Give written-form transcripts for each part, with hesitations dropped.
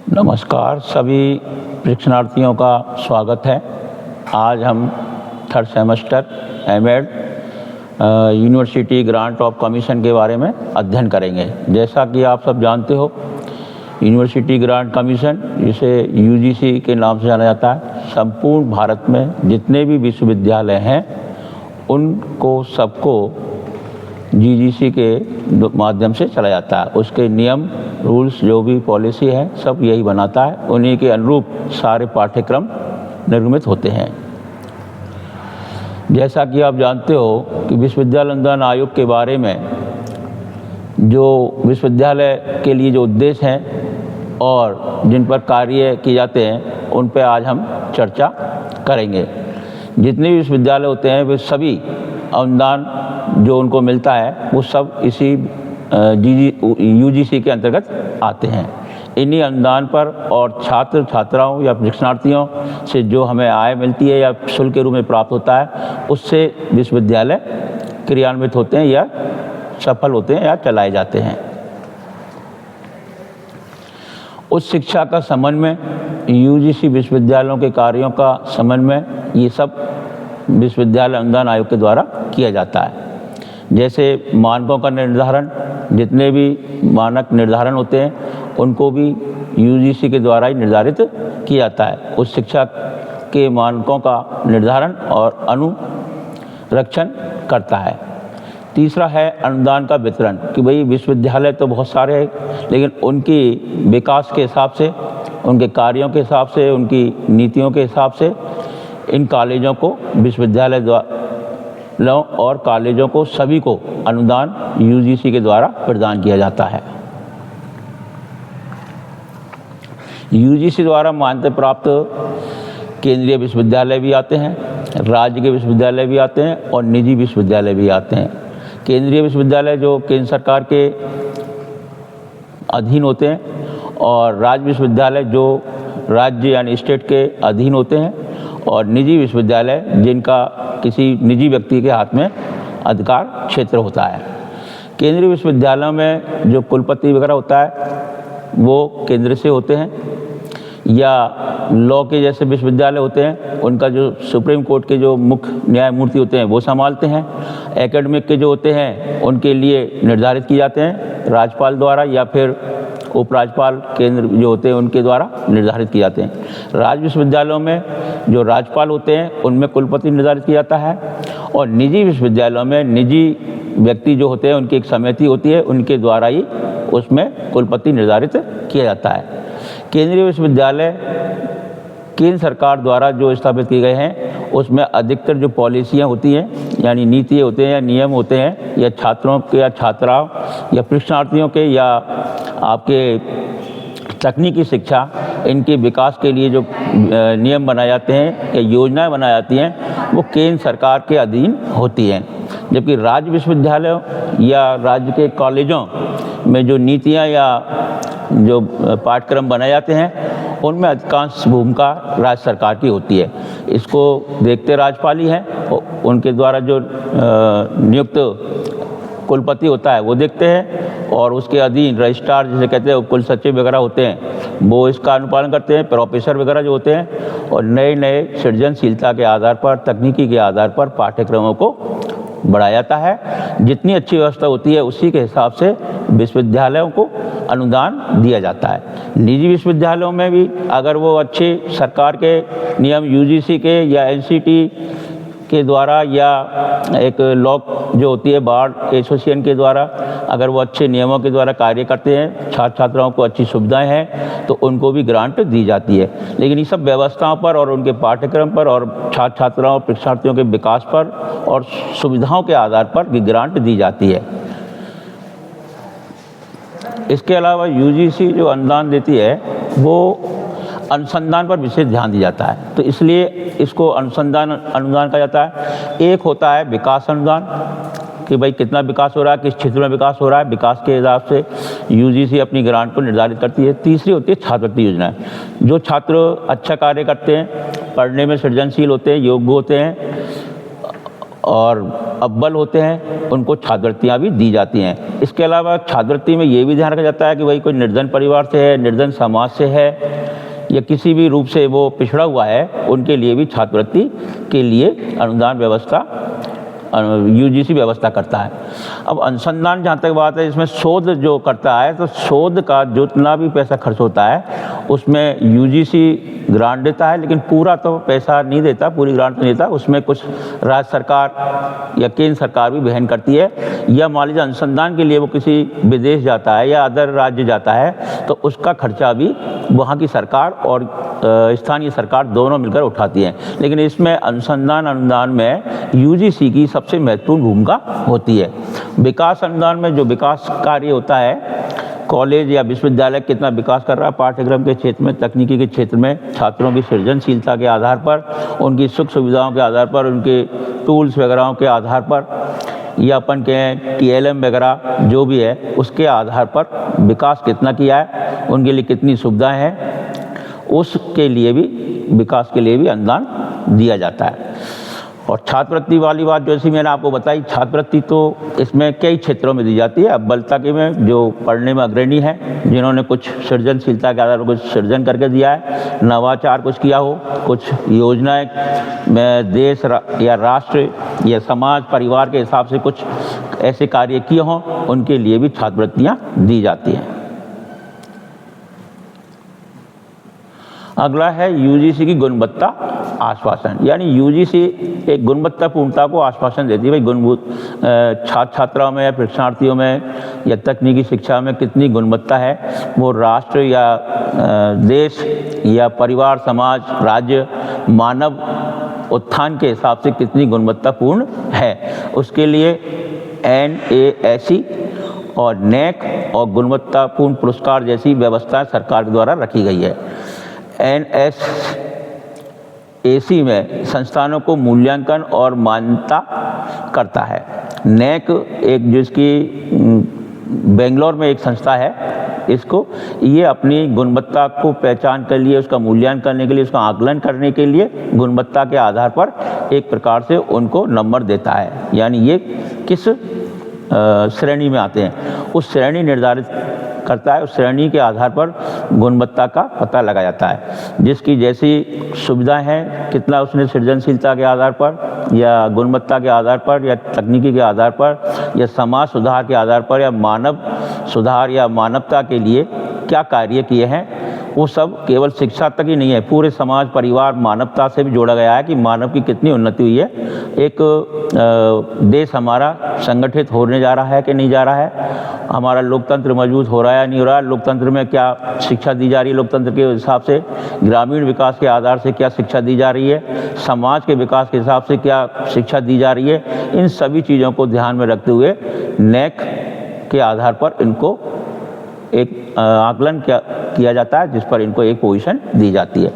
नमस्कार, सभी परीक्षार्थियों का स्वागत है। आज हम third semester MEd university grant of commission के बारे में अध्ययन करेंगे। जैसा कि आप सब जानते हो, यूनिवर्सिटी ग्रांट कमीशन, जिसे यूजीसी के नाम से जाना जाता है, संपूर्ण भारत में जितने भी विश्वविद्यालय हैं उनको सबको जीजीसी के माध्यम से चला जाता है। उसके नियम, रूल्स, जो भी पॉलिसी है, सब यही बनाता है। उन्हीं के अनुरूप सारे पाठ्यक्रम निर्मित होते हैं। जैसा कि आप जानते हो कि विश्वविद्यालय अनुदान आयोग के बारे में जो विश्वविद्यालय के लिए जो उद्देश्य हैं और जिन पर कार्य किए जाते हैं, उन पर आज हम चर्चा करेंगे। जितने भी विश्वविद्यालय होते हैं वे सभी अनुदान जो उनको मिलता है वो सब इसी यूजीसी के अंतर्गत आते हैं। इन्हीं अनुदान पर और छात्र छात्राओं या परीक्षार्थियों से जो हमें आय मिलती है या शुल्क के रूप में प्राप्त होता है, उससे विश्वविद्यालय क्रियान्वित होते हैं या सफल होते हैं या चलाए जाते हैं। उच्च शिक्षा का समन्वय, यूजीसी विश्वविद्यालयों के कार्यों का समन्वय, ये सब विश्वविद्यालय अनुदान आयोग के द्वारा किया जाता है। जैसे मानकों का निर्धारण, जितने भी मानक निर्धारण होते हैं उनको भी यूजीसी के द्वारा ही निर्धारित किया जाता है। उच्च शिक्षा के मानकों का निर्धारण और अनुरक्षण करता है। तीसरा है अनुदान का वितरण, कि भाई विश्वविद्यालय तो बहुत सारे हैं, लेकिन उनकी विकास के हिसाब से, उनके कार्यों के हिसाब से, उनकी नीतियों के हिसाब से इन कॉलेजों को, विश्वविद्यालय द्वारा और कॉलेजों को, सभी को अनुदान यूजीसी के द्वारा प्रदान किया जाता है। यूजीसी द्वारा मान्यता प्राप्त केंद्रीय विश्वविद्यालय भी आते हैं, राज्य के विश्वविद्यालय भी आते हैं और निजी विश्वविद्यालय भी आते हैं। केंद्रीय विश्वविद्यालय जो केंद्र सरकार के अधीन होते हैं और राज्य विश्वविद्यालय जो राज्य यानी स्टेट के अधीन होते हैं, और निजी विश्वविद्यालय जिनका किसी निजी व्यक्ति के हाथ में अधिकार क्षेत्र होता है। केंद्रीय विश्वविद्यालयों में जो कुलपति वगैरह होता है वो केंद्र से होते हैं, या लॉ के जैसे विश्वविद्यालय होते हैं उनका जो सुप्रीम कोर्ट के जो मुख्य न्यायमूर्ति होते हैं वो संभालते हैं। एकेडमिक के जो होते हैं उनके लिए निर्धारित किए जाते हैं राज्यपाल द्वारा, या फिर उपराज्यपाल केंद्र जो होते हैं उनके द्वारा निर्धारित किए जाते हैं। राज्य विश्वविद्यालयों में जो राज्यपाल होते हैं उनमें कुलपति निर्धारित किया जाता है, और निजी विश्वविद्यालयों में निजी व्यक्ति जो होते हैं उनकी एक समिति होती है, उनके द्वारा ही उसमें कुलपति निर्धारित किया जाता है। केंद्रीय विश्वविद्यालय केंद्र सरकार द्वारा जो स्थापित किए गए हैं उसमें अधिकतर जो पॉलिसियाँ होती हैं यानी नीति होते हैं या नियम होते हैं, या छात्रों के या छात्राओं या परीक्षार्थियों के या आपके तकनीकी शिक्षा, इनके विकास के लिए जो नियम बनाए जाते हैं या योजनाएं बनाई जाती हैं वो केंद्र सरकार के अधीन होती हैं। जबकि राज्य विश्वविद्यालयों या राज्य के कॉलेजों में जो नीतियां या जो पाठ्यक्रम बनाए जाते हैं उनमें अधिकांश भूमिका राज्य सरकार की होती है। इसको देखते राज्यपाल ही हैं, उनके द्वारा जो नियुक्त कुलपति होता है वो देखते हैं, और उसके अधीन रजिस्ट्रार जिसे कहते हैं, कुल सचिव वगैरह होते हैं, वो इसका अनुपालन करते हैं, प्रोफेसर वगैरह जो होते हैं, और नए नए सृजनशीलता के आधार पर, तकनीकी के आधार पर पाठ्यक्रमों को बढ़ाया जाता है। जितनी अच्छी व्यवस्था होती है उसी के हिसाब से विश्वविद्यालयों को अनुदान दिया जाता है। निजी विश्वविद्यालयों में भी अगर वो अच्छे सरकार के नियम यूजीसी के या एनसीटी के द्वारा या एक लॉ जो होती है बार एसोसिएशन के द्वारा, अगर वो अच्छे नियमों के द्वारा कार्य करते हैं, छात्र छात्राओं को अच्छी सुविधाएं हैं, तो उनको भी ग्रांट दी जाती है। लेकिन ये सब व्यवस्थाओं पर और उनके पाठ्यक्रम पर और छात्र छात्राओं परीक्षार्थियों के विकास पर और सुविधाओं के आधार पर ग्रांट दी जाती है। इसके अलावा यूजीसी जो अनुदान देती है वो अनुसंधान पर विशेष ध्यान दिया जाता है, तो इसलिए इसको अनुसंधान अनुदान कहा जाता है। एक होता है विकास अनुदान, कि भाई कितना विकास हो रहा है, किस क्षेत्र में विकास हो रहा है, विकास के हिसाब से यूजीसी अपनी ग्रांट को निर्धारित करती है। तीसरी होती है छात्रवृत्ति योजना, जो छात्र अच्छा कार्य करते हैं, पढ़ने में सृजनशील होते हैं, योग्य होते हैं और अव्वल होते हैं उनको छात्रवृत्तियाँ भी दी जाती हैं। इसके अलावा छात्रवृत्ति में ये भी ध्यान रखा जाता है कि भाई कोई निर्धन परिवार से है, निर्धन समाज से है या किसी भी रूप से वो पिछड़ा हुआ है, उनके लिए भी छात्रवृत्ति के लिए अनुदान व्यवस्था यूजीसी व्यवस्था करता है। अब अनुसंधान जहाँ तक बात है, इसमें शोध जो करता है, तो शोध का जितना भी पैसा खर्च होता है उसमें यूजीसी ग्रांट देता है, लेकिन पूरा तो पैसा नहीं देता, पूरी ग्रांट नहीं देता। उसमें कुछ राज्य सरकार या केंद्र सरकार भी वहन करती है, या मान लीजिए अनुसंधान के लिए वो किसी विदेश जाता है या अदर राज्य जाता है तो उसका खर्चा भी वहाँ की सरकार और स्थानीय सरकार दोनों मिलकर उठाती हैं। लेकिन इसमें अनुसंधान अनुदान में यूजीसी की सबसे महत्वपूर्ण भूमिका होती है। विकास अनुदान में जो विकास कार्य होता है, कॉलेज या विश्वविद्यालय कितना विकास कर रहा है पाठ्यक्रम के क्षेत्र में, तकनीकी के क्षेत्र में, छात्रों की सृजनशीलता के आधार पर, उनकी सुख सुविधाओं के आधार पर, उनके टूल्स वगैरह के आधार पर, या अपन कहें TLM वगैरह जो भी है उसके आधार पर विकास कितना किया है, उनके लिए कितनी सुविधाएं हैं, उसके लिए भी विकास के लिए भी अनुदान दिया जाता है। और छात्रवृत्ति वाली बात जैसी मैंने आपको बताई, छात्रवृत्ति तो इसमें कई क्षेत्रों में दी जाती है। अव्वलता के में जो पढ़ने में अग्रणी है, जिन्होंने कुछ सृजनशीलता के आधार पर कुछ सृजन करके दिया है, नवाचार कुछ किया हो, कुछ योजनाएं में देश या राष्ट्र या समाज परिवार के हिसाब से कुछ ऐसे कार्य किए हों, उनके लिए भी छात्रवृत्तियाँ दी जाती हैं। अगला है यूजीसी की गुणवत्ता आश्वासन, यानी यूजीसी एक गुणवत्तापूर्णता को आश्वासन देती है। भाई छात्र छात्राओं में या परीक्षार्थियों में या तकनीकी शिक्षा में कितनी गुणवत्ता है, वो राष्ट्र या देश या परिवार, समाज, राज्य, मानव उत्थान के हिसाब से कितनी गुणवत्तापूर्ण है। उसके लिए NASE और NAAC और गुणवत्तापूर्ण पुरस्कार जैसी व्यवस्था सरकार के द्वारा रखी गई है। NSAC में संस्थानों को मूल्यांकन और मान्यता करता है। NAAC एक जिसकी बेंगलोर में एक संस्था है, इसको ये अपनी गुणवत्ता को पहचान के लिए, उसका मूल्यांकन करने के लिए, उसका आकलन करने के लिए गुणवत्ता के आधार पर एक प्रकार से उनको नंबर देता है, यानी ये किस श्रेणी में आते हैं उस श्रेणी निर्धारित करता है। उस श्रेणी के आधार पर गुणवत्ता का पता लगाया जाता है। जिसकी जैसी सुविधाएं हैं, कितना उसने सृजनशीलता के आधार पर या गुणवत्ता के आधार पर या तकनीकी के आधार पर या समाज सुधार के आधार पर या मानव सुधार या मानवता के लिए क्या कार्य किए हैं, वो सब केवल शिक्षा तक ही नहीं है, पूरे समाज, परिवार, मानवता से भी जोड़ा गया है कि मानव की कितनी उन्नति हुई है। एक देश हमारा संगठित होने जा रहा है कि नहीं जा रहा है, हमारा लोकतंत्र मजबूत हो रहा है या नहीं हो रहा है, लोकतंत्र में क्या शिक्षा दी जा रही है, लोकतंत्र के हिसाब से ग्रामीण विकास के आधार से क्या शिक्षा दी जा रही है, समाज के विकास के हिसाब से क्या शिक्षा दी जा रही है। इन सभी चीज़ों को ध्यान में रखते हुए NAAC के आधार पर इनको एक आकलन किया जाता है, जिस पर इनको एक पोजीशन दी जाती है।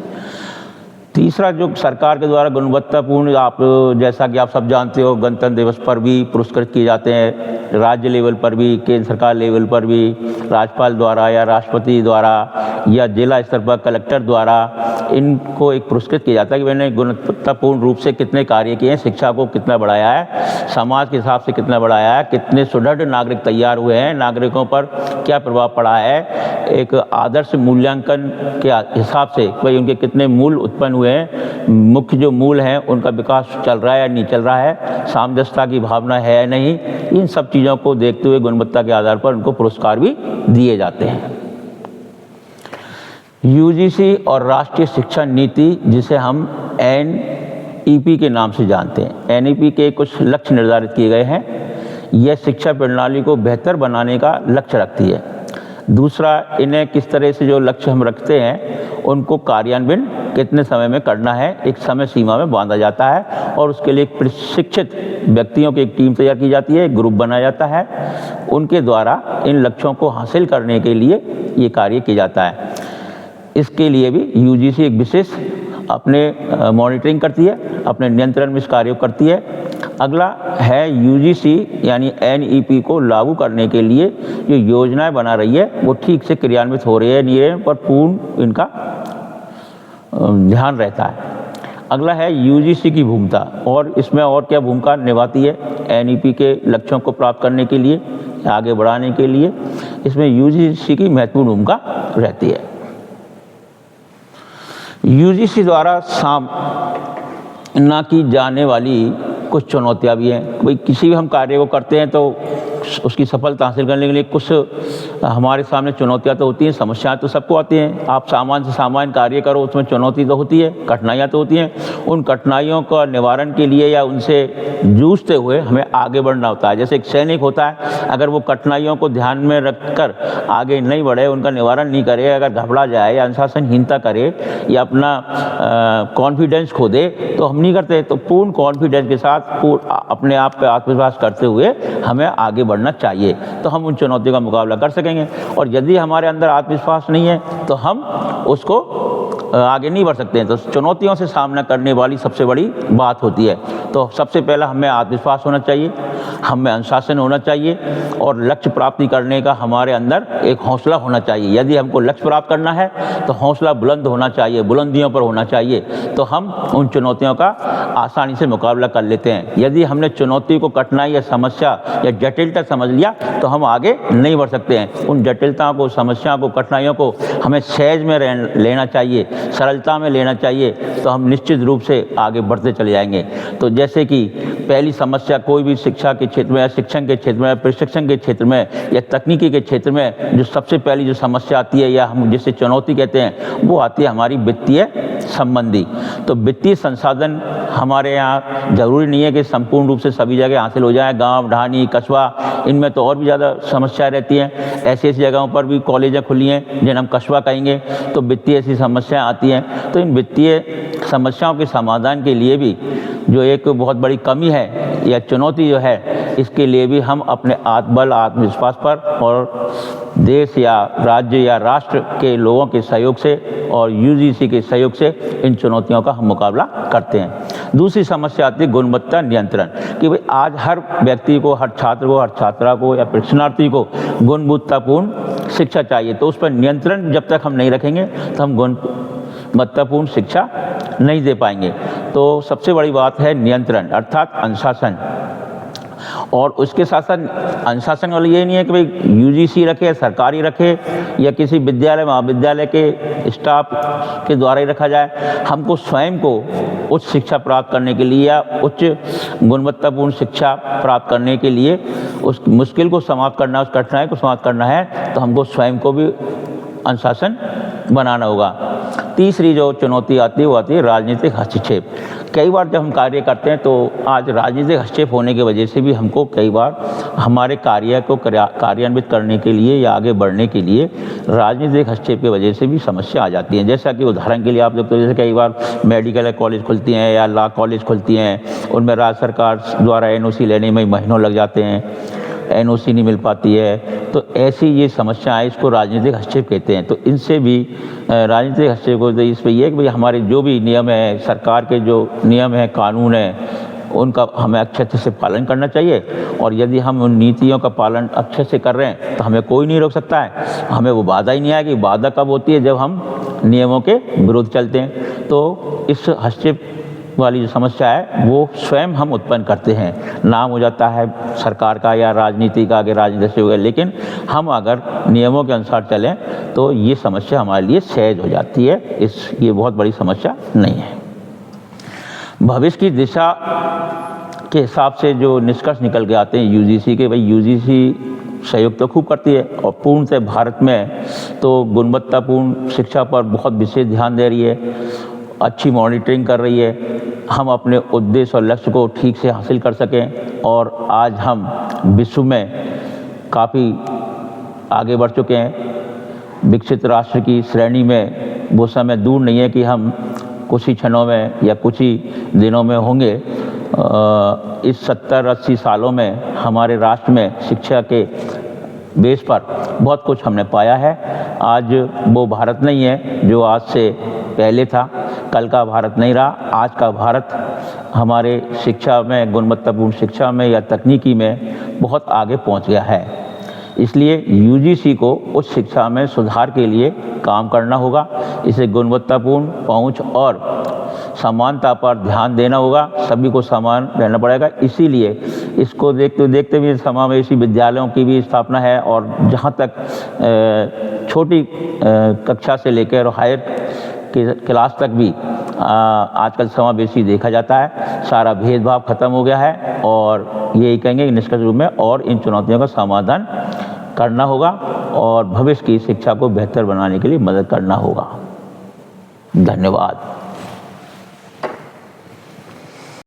तीसरा जो सरकार के द्वारा गुणवत्तापूर्ण, आप जैसा कि आप सब जानते हो, गणतंत्र दिवस पर भी पुरस्कृत किए जाते हैं, राज्य लेवल पर भी, केंद्र सरकार लेवल पर भी, राज्यपाल द्वारा या राष्ट्रपति द्वारा या जिला स्तर पर कलेक्टर द्वारा इनको एक पुरस्कृत किया जाता है कि मैंने गुणवत्तापूर्ण रूप से कितने कार्य किए हैं, शिक्षा को कितना बढ़ाया है, समाज के हिसाब से कितना बढ़ाया है, कितने सुदृढ़ नागरिक तैयार हुए हैं, नागरिकों पर क्या प्रभाव पड़ा है, एक आदर्श मूल्यांकन के हिसाब से भाई उनके कितने मूल उत्पन्न हुए हैं, मुख्य जो मूल हैं उनका विकास चल रहा है या नहीं चल रहा है, सामंजस्यता की भावना है या नहीं। इन सब चीज़ों को देखते हुए गुणवत्ता के आधार पर उनको पुरस्कार भी दिए जाते हैं। यूजीसी और राष्ट्रीय शिक्षा नीति, जिसे हम NEP के नाम से जानते हैं, NEP के कुछ लक्ष्य निर्धारित किए गए हैं। यह शिक्षा प्रणाली को बेहतर बनाने का लक्ष्य रखती है। दूसरा, इन्हें किस तरह से जो लक्ष्य हम रखते हैं उनको कार्यान्वयन कितने समय में करना है, एक समय सीमा में बांधा जाता है और उसके लिए एक प्रशिक्षित व्यक्तियों की एक टीम तैयार की जाती है, एक ग्रुप बनाया जाता है, उनके द्वारा इन लक्ष्यों को हासिल करने के लिए ये कार्य किया जाता है। इसके लिए भी यूजीसी एक विशेष अपने मॉनिटरिंग करती है, अपने नियंत्रण में इस कार्य करती है। अगला है यूजीसी यानी NEP को लागू करने के लिए जो योजनाएं बना रही है वो ठीक से क्रियान्वित हो रही है नहीं है, पर पूर्ण इनका ध्यान रहता है। अगला है यूजीसी की भूमिका, और इसमें और क्या भूमिका निभाती है एनईपी के लक्ष्यों को प्राप्त करने के लिए, आगे बढ़ाने के लिए इसमें यूजीसी की महत्वपूर्ण भूमिका रहती है। यूजीसी द्वारा सामना की जाने वाली कुछ चुनौतियाँ भी हैं। कोई किसी भी हम कार्य को करते हैं तो उसकी सफलता हासिल करने के लिए कुछ हमारे सामने चुनौतियाँ तो होती हैं, समस्याएं तो सबको आती हैं। आप सामान्य से सामान्य कार्य करो, उसमें चुनौती तो होती है, कठिनाइयाँ तो होती हैं। उन कठिनाइयों का निवारण के लिए या उनसे जूझते हुए हमें आगे बढ़ना होता है। जैसे एक सैनिक होता है, अगर वो कठिनाइयों को ध्यान में रखकर आगे नहीं बढ़े, उनका निवारण नहीं करे, अगर घबरा जाए या अनुशासनहीनता करे या अपना कॉन्फिडेंस खो दे, तो हम नहीं करते। तो पूर्ण कॉन्फिडेंस के साथ अपने आप पे आत्मविश्वास करते हुए हमें आगे बढ़ना चाहिए, तो हम उन चुनौतियों का मुकाबला कर सकेंगे। और यदि हमारे अंदर आत्मविश्वास नहीं है तो हम उसको आगे नहीं बढ़ सकते हैं। तो चुनौतियों से सामना करने वाली सबसे बड़ी बात होती है। तो सबसे पहला हमें आत्मविश्वास होना चाहिए, हमें अनुशासन होना चाहिए और लक्ष्य प्राप्ति करने का हमारे अंदर एक हौसला होना चाहिए। यदि हमको लक्ष्य प्राप्त करना है तो हौसला बुलंद होना चाहिए, बुलंदियों पर होना चाहिए, तो हम उन चुनौतियों का आसानी से मुकाबला कर लेते हैं। यदि हमने चुनौती को कठिनाई या समस्या या जटिलता समझ लिया तो हम आगे नहीं बढ़ सकते हैं। उन जटिलताओं को, समस्याओं को, कठिनाइयों को हमें सहज में लेना चाहिए, सरलता में लेना चाहिए, तो हम निश्चित रूप से आगे बढ़ते चले जाएंगे। तो जैसे कि पहली समस्या कोई भी शिक्षा के क्षेत्र में या शिक्षण के क्षेत्र में या प्रशिक्षण के क्षेत्र में या तकनीकी के क्षेत्र में जो सबसे पहली जो समस्या आती है या हम जिसे चुनौती कहते हैं, वो आती है हमारी वित्तीय संबंधी। तो वित्तीय संसाधन हमारे यहाँ ज़रूरी नहीं है कि संपूर्ण रूप से सभी जगह हासिल हो जाए। गांव, ढाणी, कस्बा, इनमें तो और भी ज़्यादा समस्याएं रहती हैं। ऐसी ऐसी जगहों पर भी कॉलेजें खुली हैं जिन्हें हम कस्बा कहेंगे, तो वित्तीय ऐसी समस्याएं आती हैं। तो इन वित्तीय समस्याओं के समाधान के लिए भी जो एक बहुत बड़ी कमी है या चुनौती जो है, इसके लिए भी हम अपने आत्मबल, आत्मविश्वास पर और देश या राज्य या राष्ट्र के लोगों के सहयोग से और यूजीसी के सहयोग से इन चुनौतियों का हम मुकाबला करते हैं। दूसरी समस्या आती है गुणवत्ता नियंत्रण, कि भाई आज हर व्यक्ति को, हर छात्र को, हर छात्रा को या प्रशिक्षणार्थी को गुणवत्तापूर्ण शिक्षा चाहिए। तो उस पर नियंत्रण जब तक हम नहीं रखेंगे तो हम गुणवत्तापूर्ण शिक्षा नहीं दे पाएंगे। तो सबसे बड़ी बात है नियंत्रण, अर्थात अनुशासन। और उसके साथ साथ अनुशासन वाला ये नहीं है कि भाई यूजीसी रखे, सरकारी रखे या किसी विद्यालय महाविद्यालय के स्टाफ के द्वारा ही रखा जाए। हमको स्वयं को उच्च शिक्षा प्राप्त करने के लिए या उच्च गुणवत्तापूर्ण शिक्षा प्राप्त करने के लिए उस मुश्किल को समाप्त करना, उस कठिनाई को समाप्त करना है, तो हमको स्वयं को भी अनुशासन बनाना होगा। तीसरी जो चुनौती आती है वो आती है राजनीतिक हस्तक्षेप। कई बार जब हम कार्य करते हैं तो आज राजनीतिक हस्तक्षेप होने की वजह से भी हमको कई बार हमारे कार्य को कार्यान्वित करने के लिए या आगे बढ़ने के लिए राजनीतिक हस्तक्षेप की वजह से भी समस्या आ जाती है। जैसा कि उदाहरण के लिए आप देखते हो, जैसे कई बार मेडिकल कॉलेज खुलती हैं या लॉ कॉलेज खुलती हैं, उनमें राज्य सरकार द्वारा एनओसी लेने में महीनों लग जाते हैं, एनओसी नहीं मिल पाती है। तो ऐसी ये समस्या है, इसको राजनीतिक हस्तक्षेप कहते हैं। तो इनसे भी राजनीतिक हस्तक्षेप को इस पर यह है कि भाई हमारे जो भी नियम है, सरकार के जो नियम है, कानून है, उनका हमें अच्छे से पालन करना चाहिए। और यदि हम उन नीतियों का पालन अच्छे से कर रहे हैं तो हमें कोई नहीं रोक सकता है। हमें वो बाधा ही नहीं आएगी। बाधा कब होती है? जब हम नियमों के विरुद्ध चलते हैं। तो इस हस्तक्षेप वाली जो समस्या है वो स्वयं हम उत्पन्न करते हैं। नाम हो जाता है सरकार का या राजनीति का, आगे राजनीति हो गया, लेकिन हम अगर नियमों के अनुसार चलें तो ये समस्या हमारे लिए सहज हो जाती है। ये बहुत बड़ी समस्या नहीं है। भविष्य की दिशा के हिसाब से जो निष्कर्ष निकल के आते हैं यूजीसी के, भाई यूजीसी सहयोग तो खूब करती है और पूर्णतः भारत में तो गुणवत्तापूर्ण शिक्षा पर बहुत विशेष ध्यान दे रही है, अच्छी मॉनिटरिंग कर रही है। हम अपने उद्देश्य और लक्ष्य को ठीक से हासिल कर सकें और आज हम विश्व में काफ़ी आगे बढ़ चुके हैं। विकसित राष्ट्र की श्रेणी में वो समय दूर नहीं है कि हम कुछ ही क्षणों में या कुछ ही दिनों में होंगे। इस 70-80 सालों में हमारे राष्ट्र में शिक्षा के बेस पर बहुत कुछ हमने पाया है। आज वो भारत नहीं है जो आज से पहले था। कल का भारत नहीं रहा, आज का भारत हमारे शिक्षा में, गुणवत्तापूर्ण शिक्षा में या तकनीकी में बहुत आगे पहुंच गया है। इसलिए यूजीसी को उच्च शिक्षा में सुधार के लिए काम करना होगा। इसे गुणवत्तापूर्ण पहुंच और समानता पर ध्यान देना होगा, सभी को समान रहना पड़ेगा। इसीलिए इसको देखते देखते भी समावेशी विद्यालयों की भी स्थापना है, और जहाँ तक छोटी कक्षा से लेकर हायर क्लास तक भी आजकल समावेशी देखा जाता है। सारा भेदभाव खत्म हो गया है, और यही कहेंगे कि निष्कर्ष रूप में और इन चुनौतियों का समाधान करना होगा और भविष्य की शिक्षा को बेहतर बनाने के लिए मदद करना होगा। धन्यवाद।